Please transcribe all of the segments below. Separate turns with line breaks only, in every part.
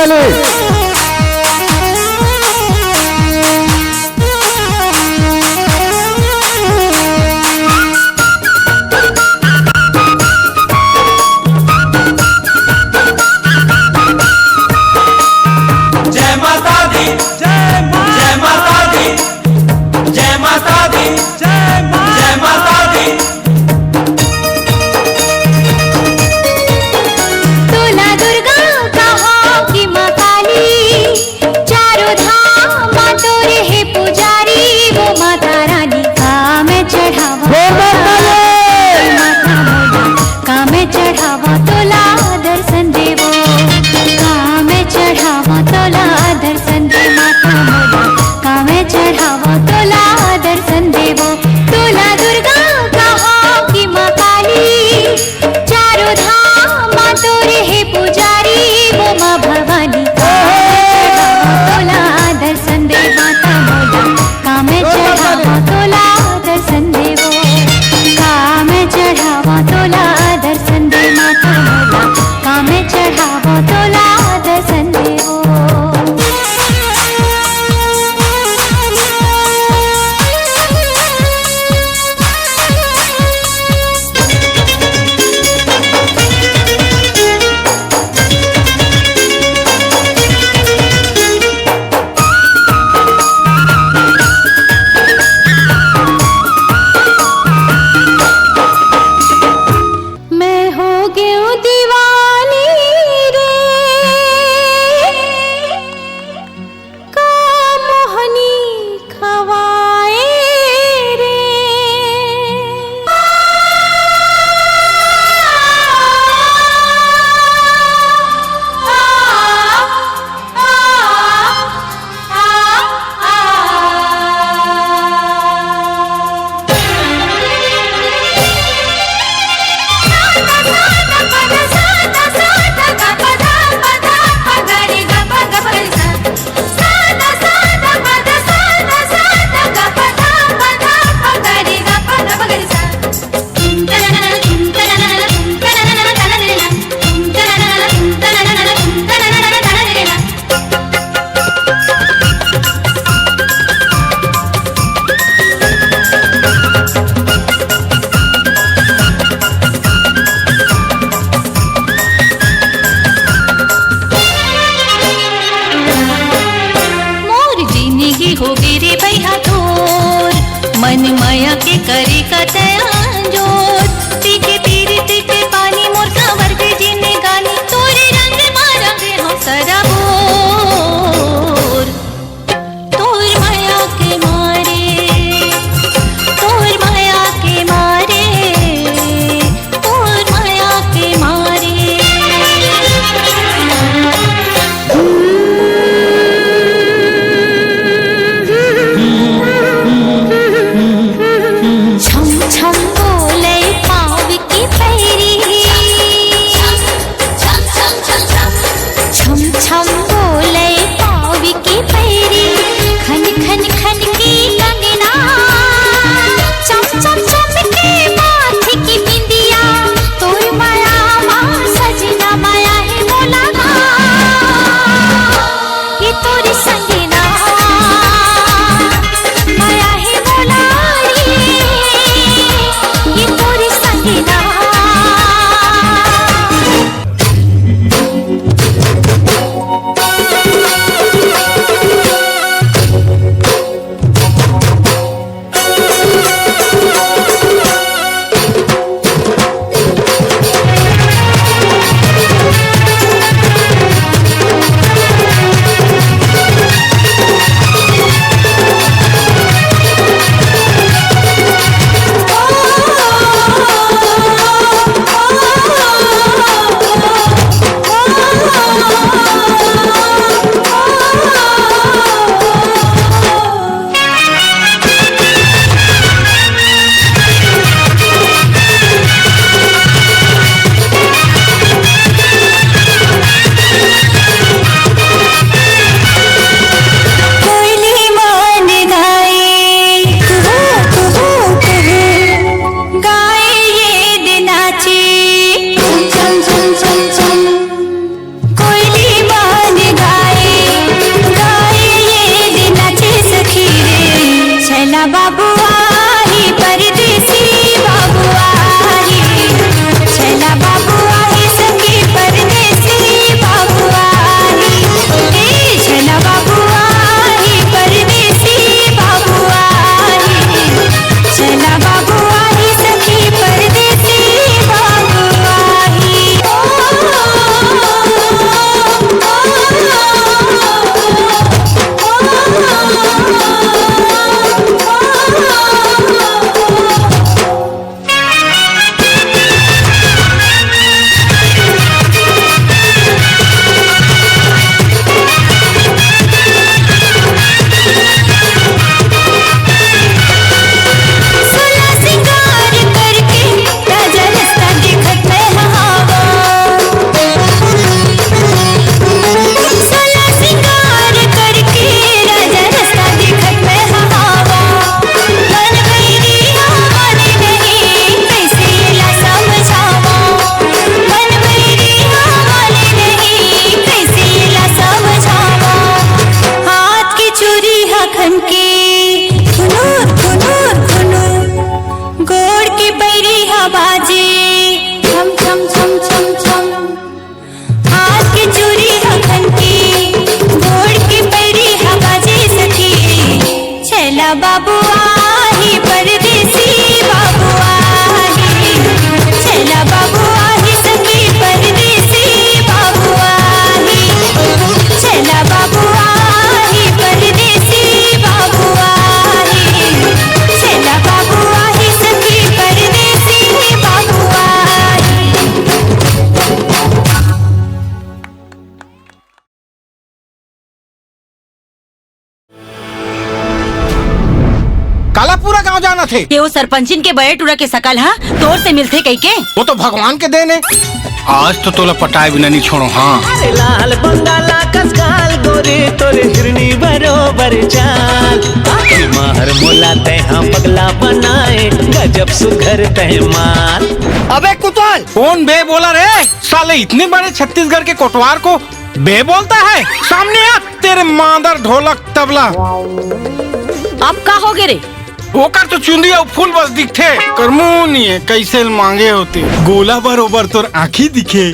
ताली।
जय माता दी, जय माता दी, जय माता दी, जय माता दी।
तुला दुर्गा कहो कि माँ काली, चारों धाम माँ तोरे है पुजारी, वो माता रानी का मैं चढ़ावा, माता मोला का मैं चढ़ावा तोला दर्शन देवो, का मैं चढ़ावा तोला दर्शन दे, माता मोला का मैं चढ़ावा तोला दर्शन देवो। तुला दुर्गा कहो कि माँ काली, चारों धाम माँ तोरे है पुजारी, वो माँ भवानी का तोला दर्शन दे, माता मोला का मैं चढ़ावा तोला दर्शन देवो, का मैं चढ़ावा तोला दर्शन दे, माता मोला का मैं चढ़ावा तोला दर्शन देवो। मैं हो गई दीवानी रे, का मोहनी खवाए रे, मोर जिंदगी हो गई रे भैया तोर, मन माया के करे का तयान जोर, पीके पीरी पीके पानी मोर सावर के जीने गानी, तोरे रंग मारा गे हो सराबोर, तोर माया के मारे, तोर माया के मारे, तोर माया के मारे। छम छम बाबुआ ही परदेसी बाबुआ ही, छैला बाबुआ ही सखी परदेसी बाबुआ ही, छैला बाबुआ ही परदेसी बाबुआ ही, छैला बाबुआ ही सखी परदेसी बाबुआ ही। बाबुआ ही परदेसी बाबुआ ही, छैला बाबुआ ही सखी परदेसी बाबुआ ही, छैला बाबुआ ही परदेसी बाबुआ ही, छैला बाबुआ ही सखी परदेसी बाबुआ ही।
काला पूरा गांव जाना थे।
ये वो सरपंचिन के बड़े टूरा के सकल हा तोर से मिलते कई के।
वो तो भगवान के देने। आज तो तोला पटाए बिना नहीं छोड़ो। हाँ
अरे लाल बंगाला कसकाल गोरे तोरे हिरनी बरोबर चाल, माहर मोला ते हम पगला बनाए गजब सुघर तय माल।
अबे कुतवाल कौन बे बोला रे? साले इतने बड़े छत्तीसगढ़ के कोटवार को बे बोलता है? सामने आ तेरे मादर ढोलक तबला।
अब का हो गे रे?
वो कर तो चुंदी और फूल बस दिखते करमुनी है कैसे मांगे होते। गोला बरोबर तोर आँखी दिखे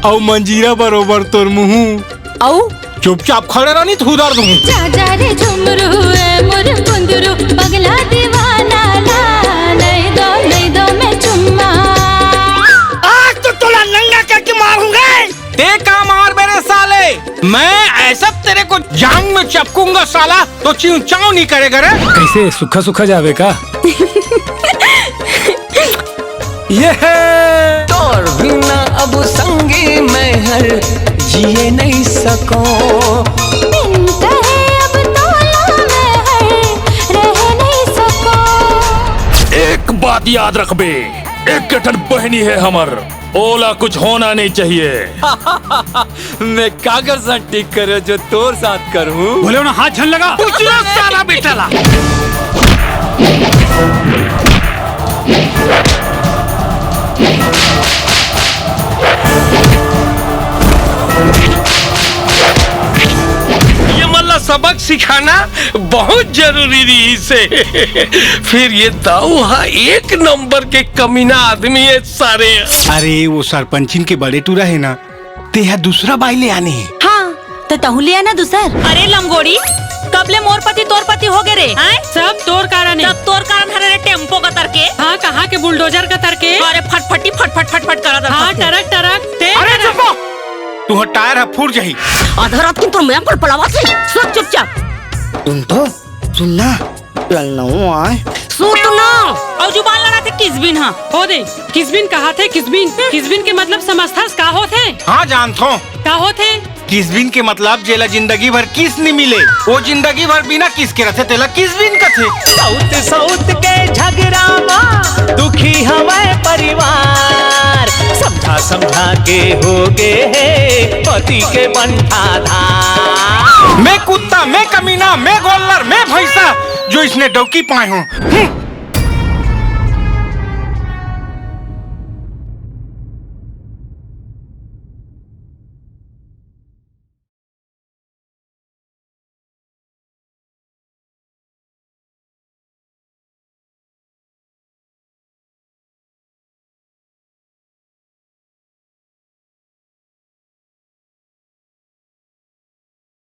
और मंजीरा बरोबर तोर मुँह।
औ
चुपचाप खड़े रहनी तो उधर दूँ।
जा जा रे झुमरू है मोर कुंदरू, पगला दीवाना ला, नहीं दो मैं चुम्मा।
आज तो तोला नंगा करके मारूंगा। ते का मार मेरे साले, मैं ऐसा तेरे को जांग में चपकूंगा साला तो चिंव चाव नहीं करेगा रे।
कैसे सुखा सुखा जावे का?
ये है
तोर बिना अब संगी मैं हर जिए नहीं सको।
बिन कहे अब तोला मैं हर रह नहीं सको।
एक बात याद रख बे, एक कटन बहनी है हमर, ओला कुछ होना नहीं चाहिए।
मैं कागर साथ ठीक करे जो तोर साथ करूं।
बोले ना हाथ छन लगा।
साला बेटा
ये मल्ला सबक सिखाना बहुत जरूरी रही से। फिर ये दाऊहा एक नंबर के कमीना आदमी है सारे।
अरे वो सरपंचिन के बड़े टूरा है ना, ते है दूसरा बाई ले आने है।
हाँ तो तहु ले आना दूसर। अरे लंगोड़ी कबले मोर पति तोर पति हो गए रे?
सब तोर कारण है।
सब तोर कारण हरे रे टेम्पो का तरके।
हाँ कहाँ के बुलडोजर का तरके।
अरे फटफटी फटफट फटफट करा दर।
हाँ टरक टरक ते
अरे चुप तू टायर है फूट जाही।
आधा रात की तो मैं पर पड़ावा से सुन चुपचाप।
तुम तो सुनना चलना हूँ आए
सूट ना और जुबान लड़ा थे किसबिन। हाँ
हो दे किसबिन कहा थे किसबिन। किसबिन के मतलब समझथस का होथे?
हाँ जानथो
का होथे?
किसबिन के मतलब जेला जिंदगी भर किस नहीं मिले वो जिंदगी भर बिना किस के रहते तेला किसबिन का थे।
साउथ साउथ के झगड़ा में दुखी हमारे परिवार, समझा समझा के हो गए पति के बंठाधार।
मैं कुत्ता, मैं कमीना, मैं गोल्लर, मैं भैंसा जो इसने डौकी पाए हूँ।